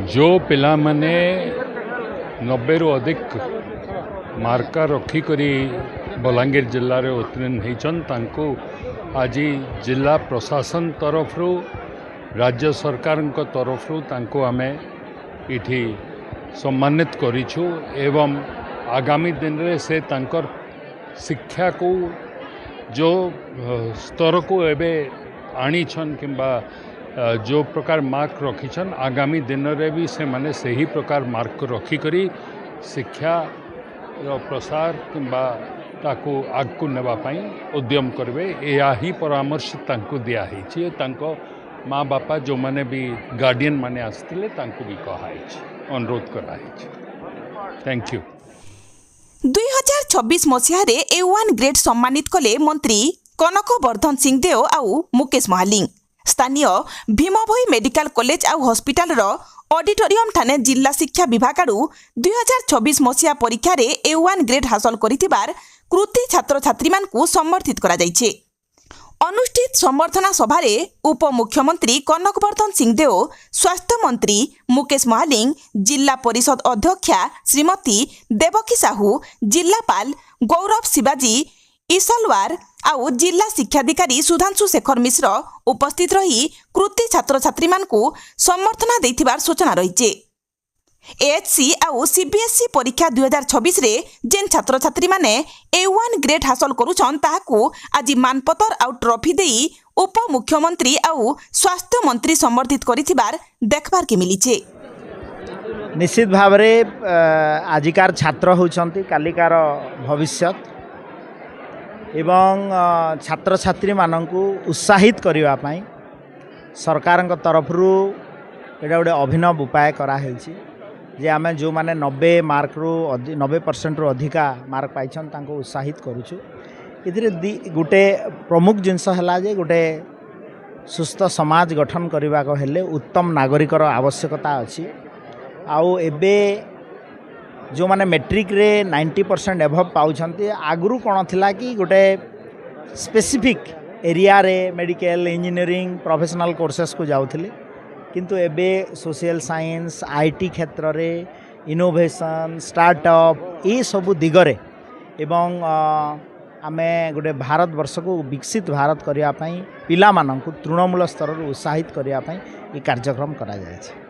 जो पिला माने 90 रु अधिक मार्का रखिकरी बलांगीर जिले में उत्तीर्ण होती आज जिला प्रशासन तरफ राज्य सरकार तरफ आम इठी सम्मानित करिछु एवं आगामी दिन रे से तांकर शिक्षा को जो स्तर को एबे आनी छन किंबा जो प्रकार मार्क रखीछन आगामी दिन रे भी से माने सही प्रकार मार्क रखिकरी शिक्षा प्रसार किंबा ताको आगको नेबा पई उद्यम करबे या ही परामर्श तांको दिया है तांको माँ बापा जो माने भी गार्डियन माने आसतिले तांको भी कहा है अनुरोध करा है। Thank you. 2026 मसीहारे A1 ग्रेड सम्मानित कले मंत्री कनकवर्धन सिंहदेव आउ मुकेश महालिंग स्थानीय भीमभोई मेडिकल कॉलेज आउ हॉस्पिटल रो ऑडिटोरियम ठाने जिला शिक्षा विभाग आड़ू 2026 मसीहा परीक्षा रे A1 ग्रेड हासिल करितिबार कृति छात्र छात्री मानकु सम्मानित करा जायछे। अनुष्ठित संबर्धना सभारे उप मुख्यमंत्री कनकवर्धन सिंहदेव, स्वास्थ्य मंत्री मुकेश महालिंग, जिला परिषद अध्यक्षा श्रीमती देवकी साहू, जिलापाल गौरव शिवाजी ईसलवार आउ जिला शिक्षाधिकारी सुधांशु शेखर मिश्र उपस्थित रही कृति छात्र छात्री मानकु सम्बर्धना देथिबार सूचना रहिছে। AHC आउ CBSE परीक्षा 2026 रे जेन छात्र छात्री माने A1 ग्रेड हासिल करूछन ताहाकु आज मानपत्र आउ ट्रॉफी देई उप मुख्यमंत्री आउ स्वास्थ्य मंत्री सम्बर्धित करिथिबार देखबार के मिलिছে। निश्चित भाव रे आजिकार छात्र होउछंती कालिकार भविष्यत एवं छात्र छात्री मानंकु उत्साहित करिवा पई सरकार तरफ एटा गोटे अभिनव उपाय करा हेछि जे आमे जो माने 90 मार्क रु 90% रु अधिका मार्क पाइछन तांको उत्साहित करूछु। इधरे गोटे प्रमुख जिनस हला जे गोटे सुस्थ समाज गठन करबा को हेले उत्तम नागरिकर आवश्यकता अछि। आउ एबे जो माने मैट्रिक रे 90% एभव पाउछंती आगुरु कोन थिला कि गोटे स्पेसिफिक एरिया रे मेडिकल इंजीनियरिंग प्रोफेशनल कोर्सेस को जाउथिले किंतु एबे सोशल साइंस आईटी क्षेत्र रे इनोवेशन स्टार्टअप ये सब दिगरे एवं आमे गोटे भारत वर्ष को विकसित भारत करिया पई पिला मानंकु तृणमूल स्तर उत्साहित करिया पई ये कार्यक्रम करा जाय छै।